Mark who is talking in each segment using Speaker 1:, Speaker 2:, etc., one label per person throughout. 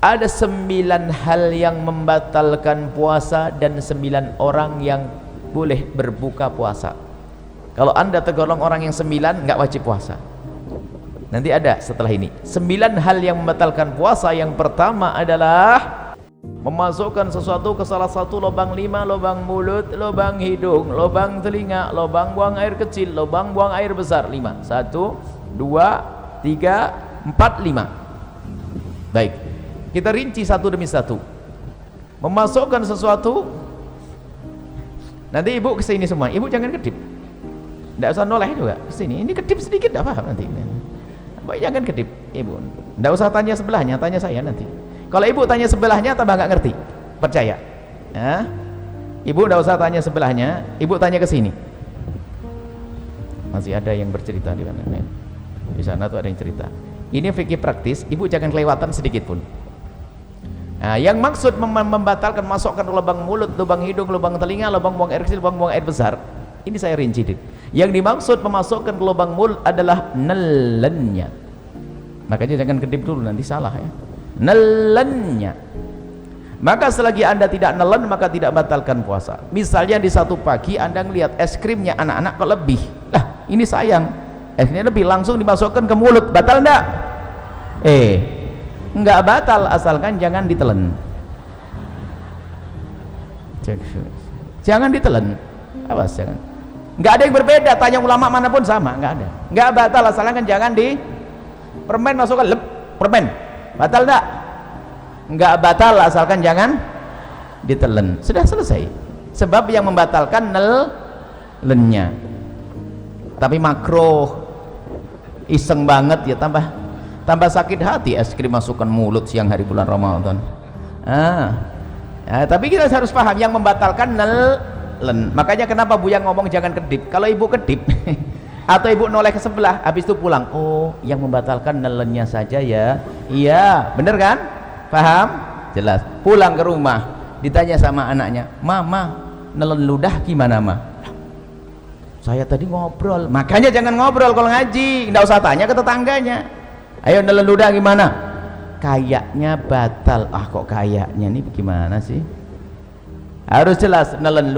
Speaker 1: Ada 9 hal yang membatalkan puasa dan 9 orang yang boleh berbuka puasa. Kalau anda tergolong orang yang 9, nggak wajib puasa. Nanti ada setelah ini 9 hal yang membatalkan puasa. Yang pertama adalah memasukkan sesuatu ke salah satu lubang 5, lubang mulut, lubang hidung, lubang telinga, lubang buang air kecil, lubang buang air besar. 5. 1, 2, 3, 4, 5. Baik, kita rinci satu demi satu. Memasukkan sesuatu. Nanti ibu kesini semua, ibu jangan kedip, tidak usah noleh juga kesini. Ini kedip sedikit tidak paham nanti. Baik, jangan kedip ibu, tidak usah tanya sebelahnya, tanya saya nanti. Kalau ibu tanya sebelahnya tambah nggak ngerti, percaya ya? Ibu tidak usah tanya sebelahnya, ibu tanya ke sini. Masih ada yang bercerita di mana? Di sana tuh ada yang cerita. Ini fikih praktis, ibu jangan kelewatan sedikit pun. Nah, yang maksud membatalkan masukkan lubang mulut, lubang hidung, lubang telinga, lubang buang air kecil, lubang buang air besar, ini saya rinci. Yang dimaksud memasukkan ke lubang mulut adalah nelennya. Makanya jangan kedip dulu, nanti salah ya. Nelennya. Maka selagi anda tidak nelen, maka tidak batalkan puasa. Misalnya di satu pagi anda melihat es krimnya anak-anak kok lebih, lah ini sayang, es krimnya lebih, langsung dimasukkan ke mulut, batal enggak? Enggak batal asalkan jangan ditelan. Jangan ditelan, awas jangan. Enggak ada yang berbeda, tanya ulama manapun sama, enggak ada. Enggak batal asalkan jangan di permen masukkan permen. Batal enggak? Enggak batal asalkan jangan ditelan. Sudah selesai. Sebab yang membatalkan nelennya. Tapi makruh, iseng banget ya, tambah sakit hati es krim masukkan mulut siang hari bulan Ramadan. Tapi kita harus paham yang membatalkan nelen. Makanya kenapa Buya ngomong jangan kedip. Kalau ibu kedip atau ibu noleh ke sebelah, habis itu pulang, oh yang membatalkan nelennya saja ya. Iya, bener kan? Paham? Jelas. Pulang ke rumah ditanya sama anaknya, mama nelen ludah gimana ma? Saya tadi ngobrol. Makanya jangan ngobrol kalau ngaji, nggak usah tanya ke tetangganya. Ayo nelen ludah gimana? Kayaknya batal. Ah kok kayaknya, nih bagaimana sih? Harus jelas. Nelen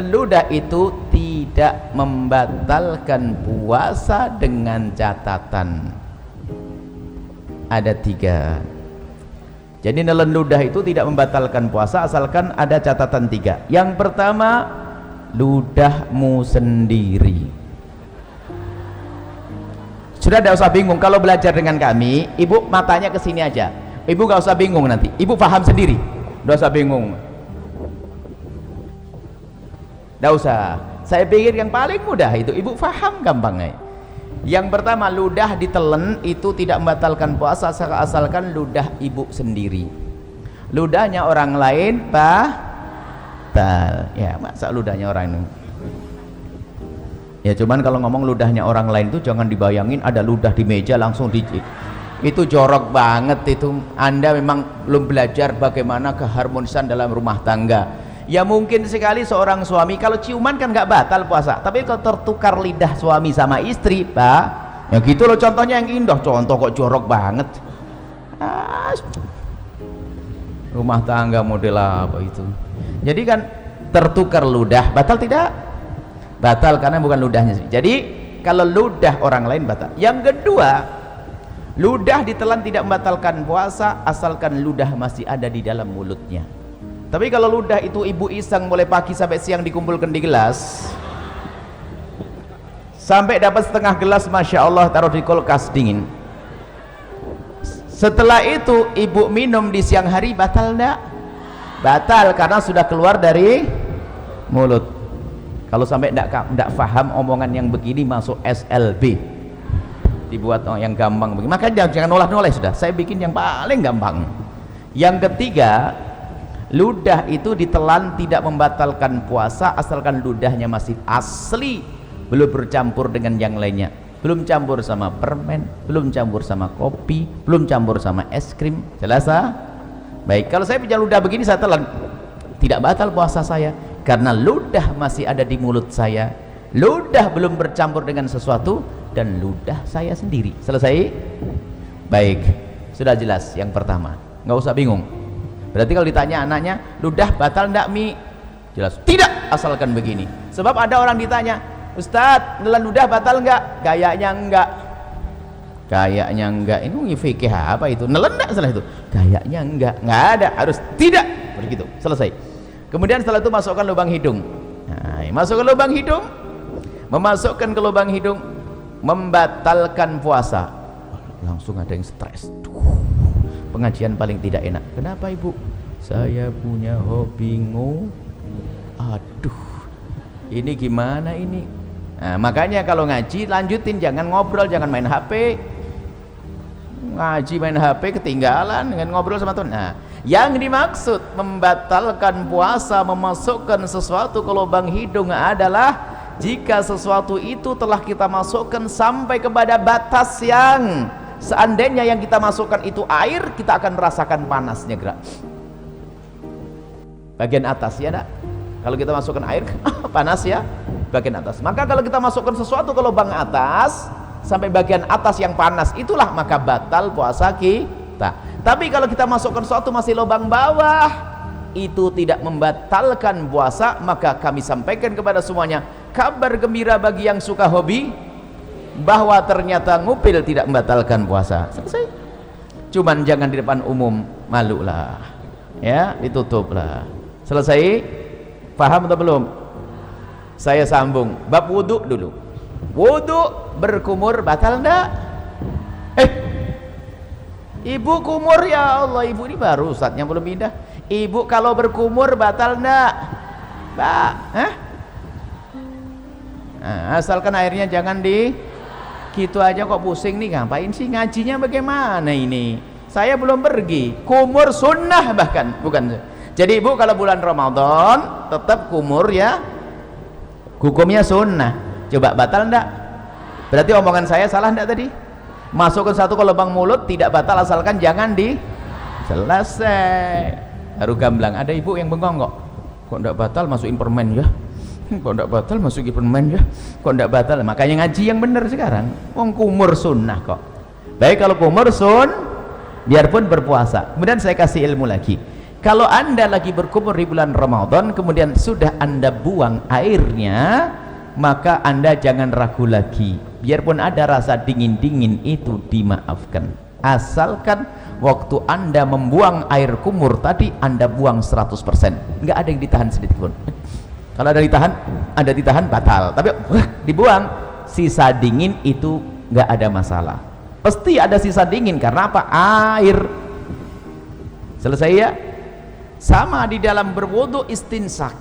Speaker 1: ludah itu tidak membatalkan puasa dengan catatan ada 3. Jadi nelen ludah itu tidak membatalkan puasa asalkan ada catatan 3. Yang pertama, ludahmu sendiri. Sudah, tidak usah bingung kalau belajar dengan kami. Ibu matanya ke sini aja, ibu gak usah bingung, nanti ibu paham sendiri, tidak usah bingung, tidak usah. Saya pikir yang paling mudah itu ibu paham gampangnya. Yang pertama, ludah ditelan itu tidak membatalkan puasa asalkan ludah ibu sendiri. Ludahnya orang lain batal ya, masa ludahnya orang ini ya. Cuman kalau ngomong ludahnya orang lain itu jangan dibayangin ada ludah di meja langsung itu jorok banget. Itu anda memang belum belajar bagaimana keharmonisan dalam rumah tangga. Ya mungkin sekali seorang suami kalau ciuman kan nggak batal puasa, tapi kalau tertukar lidah suami sama istri, pak, ya gitu loh. Contohnya yang indah, contoh kok jorok banget. Rumah tangga model apa itu? Jadi kan tertukar ludah, batal tidak? Batal karena bukan ludahnya. Jadi kalau ludah orang lain batal. Yang kedua, ludah ditelan tidak membatalkan puasa asalkan ludah masih ada di dalam mulutnya. Tapi kalau ludah itu ibu iseng mulai pagi sampai siang dikumpulkan di gelas, sampai dapat setengah gelas, masya Allah, taruh di kulkas dingin. Setelah itu ibu minum di siang hari, batal enggak? Batal karena sudah keluar dari mulut. Kalau sampai enggak paham omongan yang begini, masuk SLB, dibuat yang gampang begini. Makanya jangan noleh-noleh, sudah saya bikin yang paling gampang. Yang ketiga, ludah itu ditelan tidak membatalkan puasa asalkan ludahnya masih asli, belum bercampur dengan yang lainnya, belum campur sama permen, belum campur sama kopi, belum campur sama es krim. Jelas? Baik, kalau saya punya ludah begini saya telan, tidak batal puasa saya karena ludah masih ada di mulut saya, ludah belum bercampur dengan sesuatu, dan ludah saya sendiri. Selesai? Baik, Sudah jelas yang pertama, nggak usah bingung. Berarti kalau ditanya anaknya, ludah batal enggak Mi? Jelas, tidak, asalkan begini. Sebab ada orang ditanya, Ustadz, nelan ludah batal enggak? Kayaknya enggak. Kayaknya enggak. Ini fikih apa itu? Nelan enggak salah itu? Kayaknya enggak ada, harus tidak. Begitu, selesai. Kemudian setelah itu masukkan lubang hidung. Nah, masukkan lubang hidung, memasukkan ke lubang hidung, membatalkan puasa. Langsung ada yang stres. Pengajian paling tidak enak. Kenapa ibu? Saya punya hobi aduh, ini gimana ini? Nah, makanya kalau ngaji lanjutin, jangan ngobrol, jangan main HP. Ngaji main HP ketinggalan dengan ngobrol sama Tuhan. Nah, yang dimaksud membatalkan puasa, memasukkan sesuatu ke lubang hidung adalah jika sesuatu itu telah kita masukkan sampai kepada batas yang seandainya yang kita masukkan itu air, kita akan merasakan panasnya gerak bagian atas, ya nak? Kalau kita masukkan air panas ya bagian atas. Maka kalau kita masukkan sesuatu ke lubang atas sampai bagian atas yang panas, itulah maka batal puasa kita. Tapi kalau kita masukkan sesuatu masih lubang bawah, itu tidak membatalkan puasa. Maka kami sampaikan kepada semuanya kabar gembira bagi yang suka hobi, bahwa ternyata ngupil tidak membatalkan puasa. Selesai. Cuman jangan di depan umum, malu lah ya, ditutup lah. Selesai. Paham atau belum? Saya sambung bab wudhu dulu. Wudhu berkumur batal enggak? Ibu kumur, ya Allah, ibu ini baru ustadznya belum pindah. Ibu kalau berkumur batal enggak? Nah, asalkan airnya jangan gitu aja kok pusing nih, ngapain sih ngajinya bagaimana ini? Saya belum pergi. Kumur sunnah bahkan, bukan. Jadi ibu kalau bulan Ramadan tetap kumur ya, hukumnya sunnah. Coba batal enggak? Berarti omongan saya salah enggak tadi? Masukkan satu ke lubang mulut tidak batal asalkan jangan selesai. Baru gamblang. Ada ibu yang bengong kok enggak batal masukin permen ya? Kok enggak batal masukin permen ya? Kok enggak batal? Makanya ngaji yang benar sekarang. Wong kumur sunnah kok. Baik kalau kumur biarpun berpuasa. Kemudian saya kasih ilmu lagi. Kalau anda lagi berkumur di bulan Ramadan, kemudian sudah anda buang airnya, maka anda jangan ragu lagi. Biarpun ada rasa dingin-dingin itu dimaafkan. Asalkan waktu anda membuang air kumur tadi, anda buang 100%. Nggak ada yang ditahan sedikit pun. Kalau ada ditahan batal. Tapi dibuang, sisa dingin itu nggak ada masalah. Pasti ada sisa dingin karena apa? Air. Selesai ya? Sama di dalam berwudu istinsak,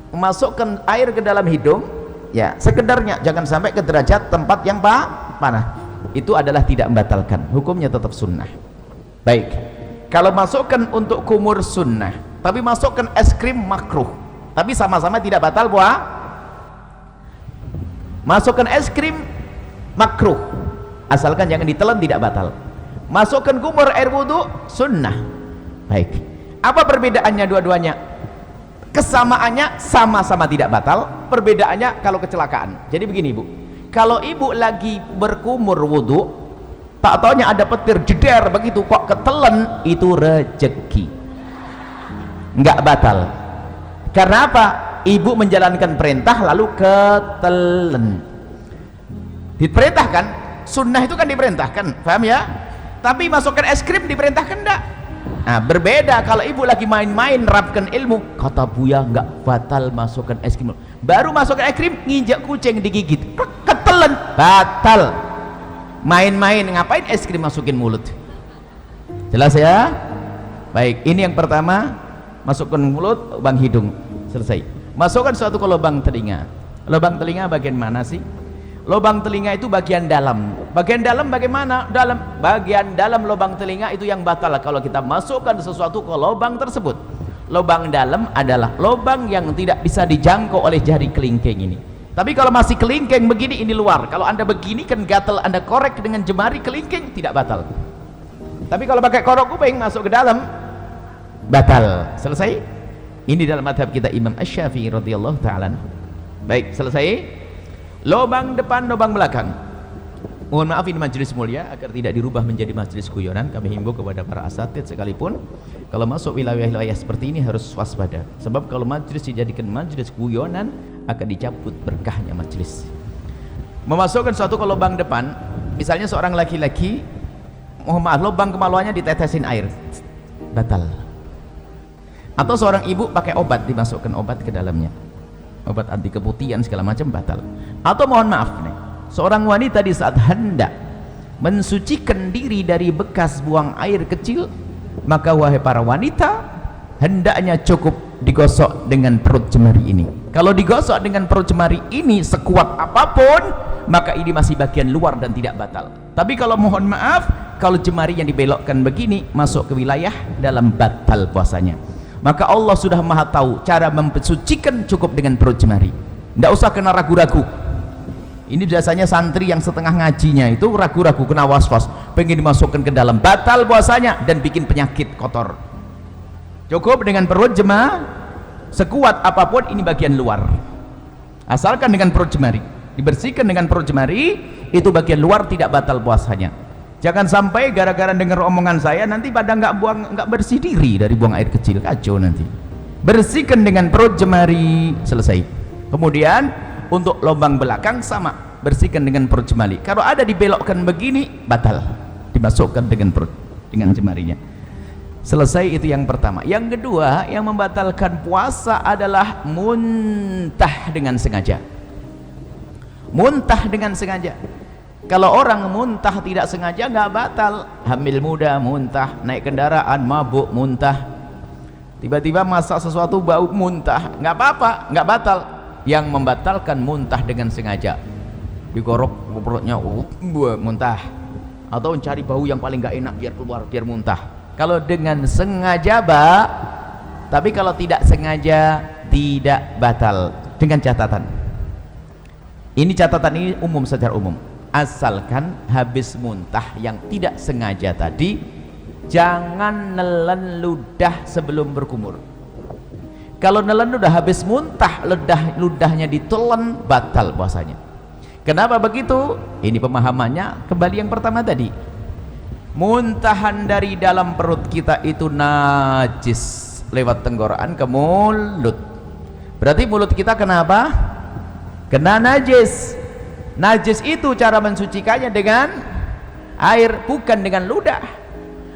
Speaker 1: memasukkan air ke dalam hidung ya, sekedarnya, jangan sampai ke derajat tempat yang panah. Itu adalah tidak membatalkan, hukumnya tetap sunnah. Baik, kalau masukkan untuk kumur sunnah, tapi masukkan es krim makruh, tapi sama-sama tidak batal masukkan es krim makruh, asalkan jangan ditelan, tidak batal. Masukkan kumur air wudu sunnah. Baik, apa perbedaannya dua-duanya? Kesamaannya sama-sama tidak batal, perbedaannya kalau kecelakaan. Jadi begini ibu, kalau ibu lagi berkumur wudu, tak taunya ada petir jeder begitu kok ketelen, itu rezeki, nggak batal. Karena apa? Ibu menjalankan perintah lalu ketelen. Diperintahkan, sunnah itu kan diperintahkan, paham ya? Tapi masukkan es krim diperintahkan enggak? Nah, berbeda kalau ibu lagi main-main nerapkan ilmu, kata Buya nggak batal masukkan es krim. Baru masukkan es krim, nginjak kucing digigit, ketelen, batal. Main-main ngapain es krim masukin mulut? Jelas ya? Baik, ini yang pertama, masukkan mulut, lubang hidung, selesai. Masukkan suatu ke lubang telinga. Lubang telinga bagian mana sih? Lubang telinga itu bagian dalam. Bagian dalam bagaimana? Bagian dalam lubang telinga itu yang batal kalau kita masukkan sesuatu ke lubang tersebut. Lubang dalam adalah lubang yang tidak bisa dijangkau oleh jari kelingking ini. Tapi kalau masih kelingking begini, ini luar. Kalau anda begini kan gatal, anda korek dengan jemari kelingking, tidak batal. Tapi kalau pakai korok kuping masuk ke dalam, batal. Selesai? Ini dalam madhab kita Imam Asy-Syafi'i radhiyallahu ta'ala. Baik, selesai. Lubang depan, lubang belakang. Mohon maaf ini majelis mulia, agar tidak dirubah menjadi majelis guyonan, kami himbau kepada para asatid sekalipun kalau masuk wilayah-wilayah seperti ini harus waspada, sebab kalau majelis dijadikan majelis guyonan akan dicabut berkahnya majelis. Memasukkan suatu ke lubang depan, misalnya seorang laki-laki, mohon maaf, lubang kemaluannya ditetesin air, batal. Atau seorang ibu pakai obat, dimasukkan obat ke dalamnya, obat anti keputihan segala macam, batal. Atau mohon maaf nih, seorang wanita di saat hendak mensucikan diri dari bekas buang air kecil, maka wahai para wanita, hendaknya cukup digosok dengan perut jemari ini. Kalau digosok dengan perut jemari ini sekuat apapun, maka ini masih bagian luar dan tidak batal. Tapi kalau mohon maaf, kalau jemari yang dibelokkan begini masuk ke wilayah dalam, batal puasanya. Maka Allah sudah maha tahu cara mensucikan, cukup dengan perut jemari, tidak usah kena ragu-ragu. Ini biasanya santri yang setengah ngajinya itu ragu-ragu, kena was-was, pengen dimasukkan ke dalam, batal puasanya dan bikin penyakit kotor. Cukup dengan perut jemari, sekuat apapun ini bagian luar, asalkan dengan perut jemari, dibersihkan dengan perut jemari, itu bagian luar tidak batal puasanya. Jangan sampai gara-gara dengar omongan saya nanti pada nggak bersih diri dari buang air kecil, kacau nanti. Bersihkan dengan perut jemari, selesai. Kemudian untuk lubang belakang sama, bersihkan dengan perut jemari. Kalau ada dibelokkan begini, batal, dimasukkan dengan perut, dengan jemarinya. Selesai, itu yang pertama. Yang kedua, yang membatalkan puasa adalah muntah dengan sengaja. Muntah dengan sengaja. Kalau orang muntah tidak sengaja nggak batal. Hamil muda muntah, naik kendaraan mabuk muntah, tiba-tiba masak sesuatu bau muntah, nggak apa-apa, nggak batal. Yang membatalkan muntah dengan sengaja, digorok perutnya, muntah, atau mencari bau yang paling nggak enak biar keluar, biar muntah. Kalau dengan sengaja tapi kalau tidak sengaja tidak batal. Dengan catatan, ini catatan ini umum, secara umum, asalkan habis muntah yang tidak sengaja tadi, jangan nelen ludah sebelum berkumur. Kalau nelen ludah habis muntah, ludahnya ditelan, batal puasanya. Kenapa begitu? Ini pemahamannya kembali yang pertama tadi. Muntahan dari dalam perut kita itu najis lewat tenggorokan ke mulut. Berarti mulut kita kenapa? Kena najis. Najis itu cara mensucikannya dengan air, bukan dengan ludah.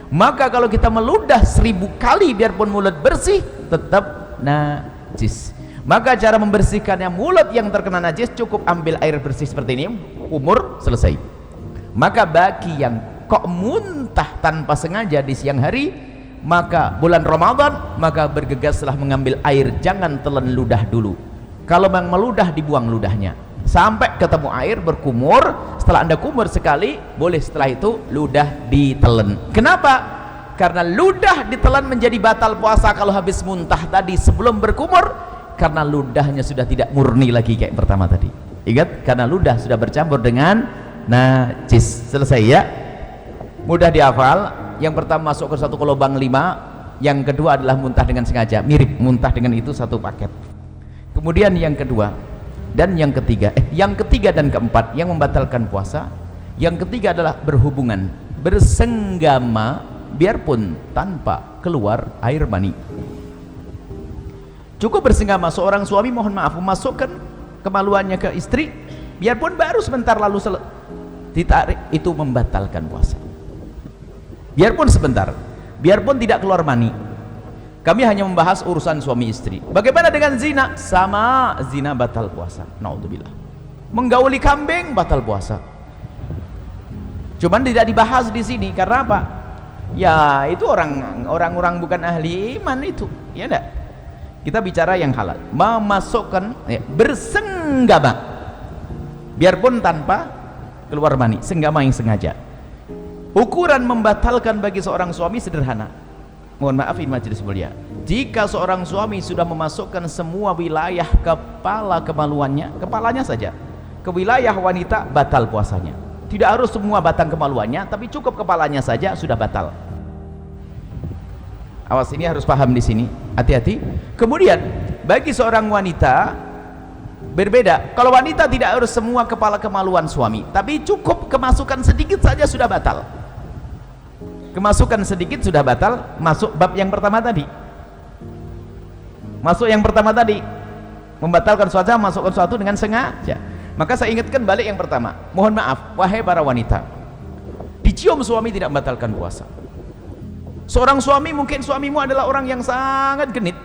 Speaker 1: Maka kalau kita meludah 1000 kali biarpun mulut bersih, tetap najis. Maka cara membersihkannya mulut yang terkena najis, cukup ambil air bersih seperti ini, kumur, selesai. Maka bagi yang kok muntah tanpa sengaja di siang hari, maka bulan Ramadan, maka bergegaslah mengambil air, jangan telan ludah dulu. Kalau memang meludah, dibuang ludahnya sampai ketemu air, berkumur. Setelah anda kumur sekali, boleh setelah itu ludah ditelan. Kenapa? Karena ludah ditelan menjadi batal puasa kalau habis muntah tadi sebelum berkumur, karena ludahnya sudah tidak murni lagi kayak pertama tadi. Ingat, karena ludah sudah bercampur dengan najis. Selesai ya, mudah dihafal. Yang pertama masuk ke satu ke lubang 5, yang kedua adalah muntah dengan sengaja, mirip muntah dengan itu satu paket. Kemudian yang kedua dan yang ketiga, yang ketiga dan keempat yang membatalkan puasa, yang ketiga adalah berhubungan, bersenggama biarpun tanpa keluar air mani. Cukup bersenggama, seorang suami mohon maaf memasukkan kemaluannya ke istri biarpun baru sebentar lalu ditarik, itu membatalkan puasa. Biarpun sebentar, biarpun tidak keluar mani. Kami hanya membahas urusan suami istri. Bagaimana dengan zina? Sama, zina batal puasa. Naudzubillah. Menggauli kambing batal puasa. Cuman tidak dibahas di sini karena apa? Ya itu orang-orang bukan ahli iman itu, ya enggak? Kita bicara yang halal. Memasukkan, bersenggama biarpun tanpa keluar mani, senggama yang sengaja. Ukuran membatalkan bagi seorang suami sederhana. Mohon maaf ini majelis mulia, jika seorang suami sudah memasukkan semua wilayah kepala kemaluannya, kepalanya saja ke wilayah wanita, batal puasanya. Tidak harus semua batang kemaluannya, tapi cukup kepalanya saja sudah batal. Awas, ini harus paham di sini, hati-hati. Kemudian bagi seorang wanita Berbeda. Kalau wanita tidak harus semua kepala kemaluan suami, tapi cukup kemasukan sedikit saja sudah batal. Kemasukan sedikit sudah batal. Masuk bab yang pertama tadi. Masuk yang pertama tadi, membatalkan suatu, masukkan suatu dengan sengaja. Maka saya ingatkan balik yang pertama. Mohon maaf, wahai para wanita, dicium suami tidak membatalkan puasa. Seorang suami, mungkin suamimu adalah orang yang sangat genit,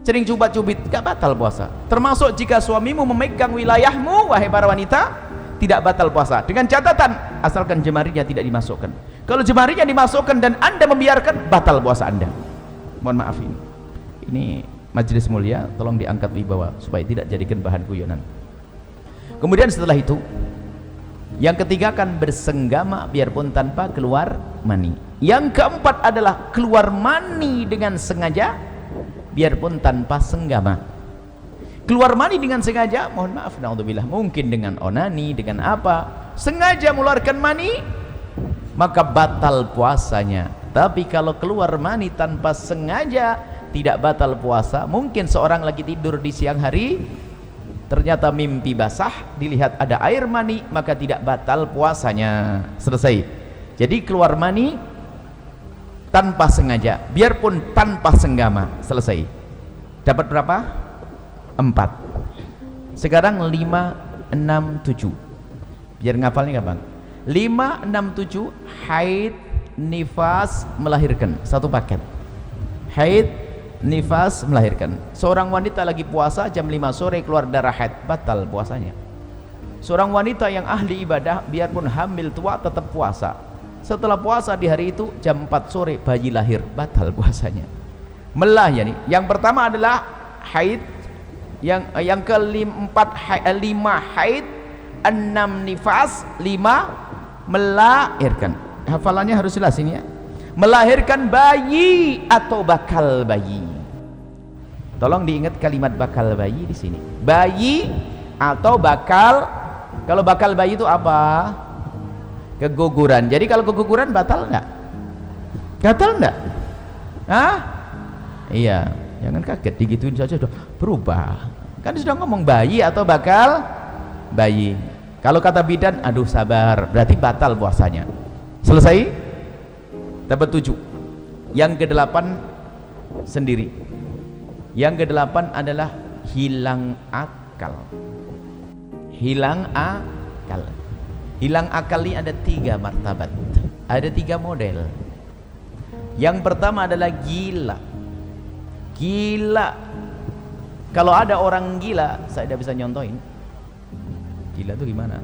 Speaker 1: sering cubit-cubit, gak batal puasa. Termasuk jika suamimu memegang wilayahmu, wahai para wanita, tidak batal puasa, dengan catatan asalkan jemarinya tidak dimasukkan. Kalau jemarinya dimasukkan dan anda membiarkan, batal puasa anda. Mohon maaf, ini majelis mulia, tolong diangkat wibawa supaya tidak jadikan bahan guyonan. Kemudian setelah itu, yang ketiga kan bersenggama biarpun tanpa keluar mani. Yang keempat adalah keluar mani dengan sengaja biarpun tanpa senggama. Keluar mani dengan sengaja, mohon maaf, naudzubillah, mungkin dengan onani, dengan apa, sengaja mengeluarkan mani, maka batal puasanya. Tapi kalau keluar mani tanpa sengaja, tidak batal puasa. Mungkin seorang lagi tidur di siang hari, ternyata mimpi basah, dilihat ada air mani, maka tidak batal puasanya. Selesai. Jadi keluar mani tanpa sengaja, biarpun tanpa senggama, selesai. Dapat berapa? 4. Sekarang 5, 6, 7. Biar ngafalnya gampang. 5, 6, 7, haid, nifas, melahirkan. Satu paket. Haid, nifas, melahirkan. Seorang wanita lagi puasa jam 5 sore keluar darah haid, batal puasanya. Seorang wanita yang ahli ibadah biarpun hamil tua tetap puasa. Setelah puasa di hari itu jam 4 sore bayi lahir, batal puasanya. Melah ya nih. Yang pertama adalah haid, yang keempat 5 haid, 6 nifas, 5 melahirkan. Hafalannya harus jelas ini ya. Melahirkan bayi atau bakal bayi. Tolong diingat kalimat bakal bayi di sini. Bayi atau bakal. Kalau bakal bayi itu apa? Keguguran. Jadi kalau keguguran batal enggak? Batal enggak? Hah? Iya, jangan kaget digituin saja sudah berubah. Kan sudah ngomong bayi atau bakal bayi. Kalau kata bidan, aduh sabar, berarti batal puasanya. Selesai? Dapat 7. Yang ke-8 sendiri. Yang ke-8 adalah hilang akal. Hilang akal. Hilang akal ini ada 3 martabat, ada 3 model. Yang pertama adalah gila. Gila. Kalau ada orang gila, saya tidak bisa nyontohin. Gila itu gimana?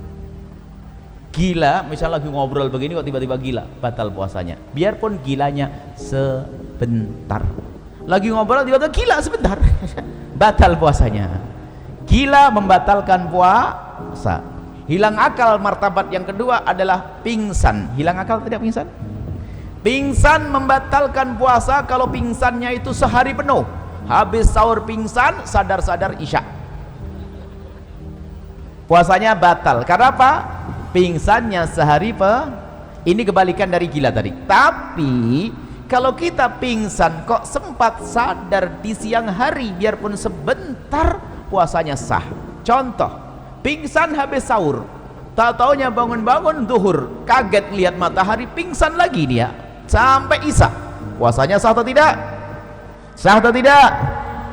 Speaker 1: Gila, misalnya lagi ngobrol begini kok tiba-tiba gila, batal puasanya. Biarpun gilanya sebentar. Lagi ngobrol tiba-tiba gila sebentar, batal puasanya. Gila membatalkan puasa. Hilang akal martabat yang kedua adalah pingsan. Hilang akal tidak pingsan? Pingsan membatalkan puasa kalau pingsannya itu sehari penuh. Habis sahur pingsan, sadar-sadar isya. Puasanya batal. Karena apa? Pingsannya sehari ini kebalikan dari gila tadi. Tapi kalau kita pingsan kok sempat sadar di siang hari biarpun sebentar, puasanya sah. Contoh, pingsan habis sahur, tak taunya bangun-bangun zuhur, kaget lihat matahari, pingsan lagi dia sampai isya. Puasanya sah atau tidak? Sah atau tidak?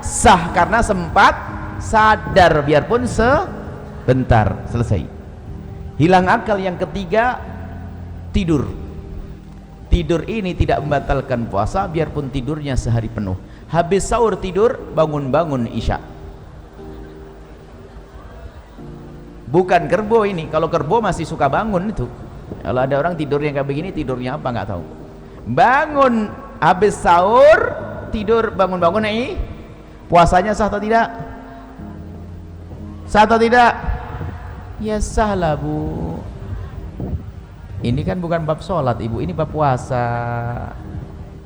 Speaker 1: Sah karena sempat sadar biarpun sebentar. Selesai. Hilang akal yang ketiga, tidur. Tidur ini tidak membatalkan puasa biarpun tidurnya sehari penuh. Habis sahur tidur, bangun-bangun isya. Bukan kerbau ini. Kalau kerbau masih suka bangun itu. Kalau ada orang tidurnya kayak begini, tidurnya apa nggak tahu. Bangun habis sahur, tidur, bangun-bangun ini, puasanya sah atau tidak? Sah atau tidak? Ya sah lah bu. Ini kan bukan bab sholat ibu, ini bab puasa.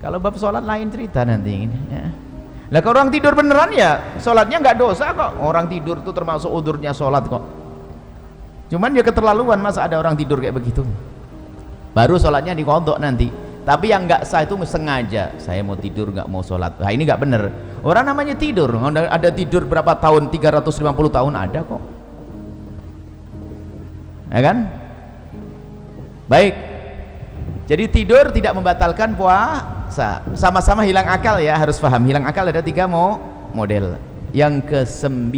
Speaker 1: Kalau bab sholat lain cerita nanti ya. Lah kalau orang tidur beneran ya sholatnya nggak dosa kok. Orang tidur itu termasuk udurnya sholat kok. Cuman ya keterlaluan, masa ada orang tidur kayak begitu. Baru sholatnya dikodok nanti. Tapi yang nggak sah itu sengaja, saya mau tidur nggak mau sholat. Nah ini nggak bener. Orang namanya tidur, ada tidur berapa tahun, 350 tahun ada kok, ya kan? Baik, jadi tidur tidak membatalkan puasa. Sama-sama hilang akal ya, harus paham. Hilang akal ada 3 model. Yang ke-9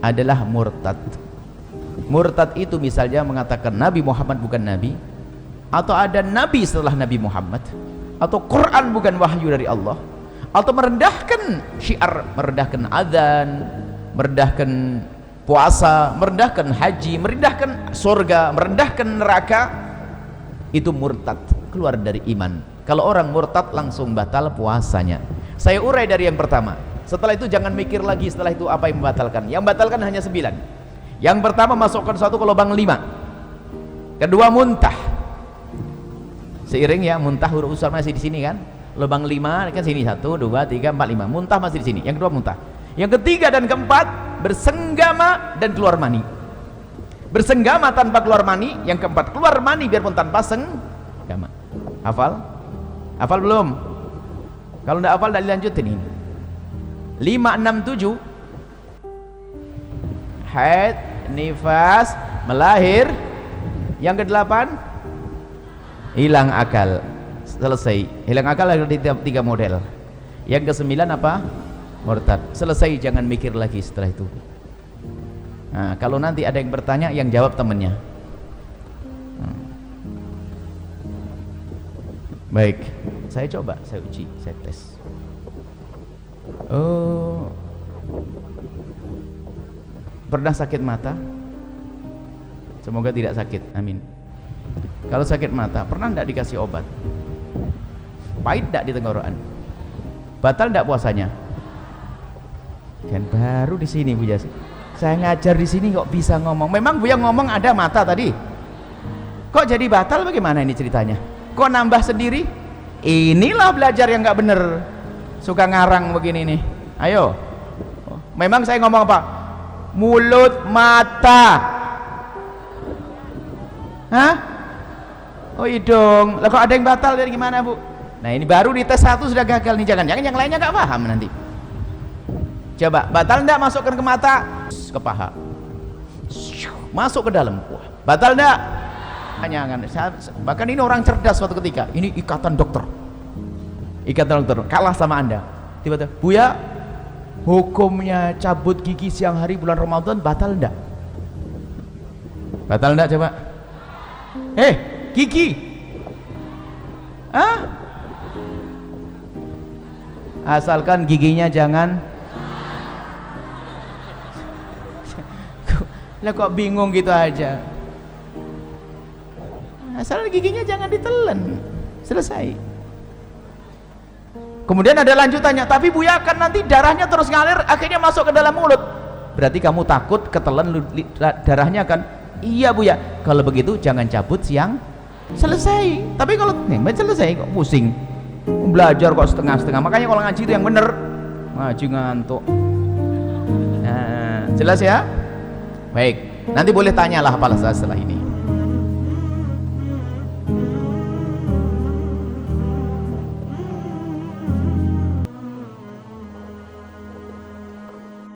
Speaker 1: adalah murtad. Murtad itu misalnya mengatakan Nabi Muhammad bukan Nabi, atau ada Nabi setelah Nabi Muhammad, atau Quran bukan wahyu dari Allah, atau merendahkan syiar, merendahkan azan, merendahkan puasa, merendahkan haji, merendahkan surga, merendahkan neraka. Itu murtad, keluar dari iman. Kalau orang murtad langsung batal puasanya. Saya urai dari yang pertama. Setelah itu jangan mikir lagi setelah itu apa yang membatalkan. Yang membatalkan hanya 9. Yang pertama, masukkan suatu ke lubang 5. Kedua, muntah. Seiring ya, muntah huruf usar masih di sini kan? Lubang 5 kan sini, 1 2 3 4 5. Muntah masih di sini. Yang kedua muntah. Yang ketiga dan keempat, bersenggama dan keluar mani. Bersenggama tanpa keluar mani. Yang keempat, keluar mani biarpun tanpa senggama. Hafal? Hafal belum? Kalau tidak hafal, dah dilanjutin ini. 5, 6, 7. Haid, nifas, melahir. Yang ke-8, hilang akal. Selesai. Hilang akal ada 3 model. Yang ke-9 apa? Murtad. Selesai, jangan mikir lagi setelah itu. Nah, kalau nanti ada yang bertanya, yang jawab temannya. Baik, saya coba, saya uji, saya tes. Oh, pernah sakit mata? Semoga tidak sakit, amin. Kalau sakit mata, pernah tidak dikasih obat? Pahit tidak di tenggorokan? Batal tidak puasanya? Kan baru di sini Bu Yasi. Saya ngajar di sini kok bisa ngomong. Memang Bu yang ngomong ada mata tadi. Kok jadi batal, bagaimana ini ceritanya? Kok nambah sendiri? Inilah belajar yang nggak bener. Suka ngarang begini nih. Ayo. Memang saya ngomong apa? Mulut, mata. Hah? Oh hidung. Lah kok ada yang batal dari gimana Bu? Nah ini baru di tes 1 sudah gagal nih. Jangan-jangan yang lainnya nggak paham nanti. Coba, batal enggak masukkan ke mata? Ke paha. Masuk ke dalam. Wah, batal enggak? Jangan. Bahkan ini orang cerdas suatu ketika. Ini ikatan dokter. Ikatan dokter kalah sama Anda. Tiba-tiba, Buya, hukumnya cabut gigi siang hari bulan Ramadan batal enggak? Batal enggak coba? Gigi. Hah? Asalkan giginya jangan. Lah kok bingung gitu aja. Asal giginya jangan ditelan. Selesai. Kemudian ada lanjutannya, tapi Buya kan nanti darahnya terus ngalir akhirnya masuk ke dalam mulut. Berarti kamu takut ketelan darahnya kan? Iya Buya. Kalau begitu jangan cabut siang. Selesai. Tapi kalau selesai kok pusing. Belajar kok setengah-setengah. Makanya kalau ngaji itu yang bener. Ngaji ngantuk. Nah, jelas ya? Baik, nanti boleh tanyalah apalah setelah ini.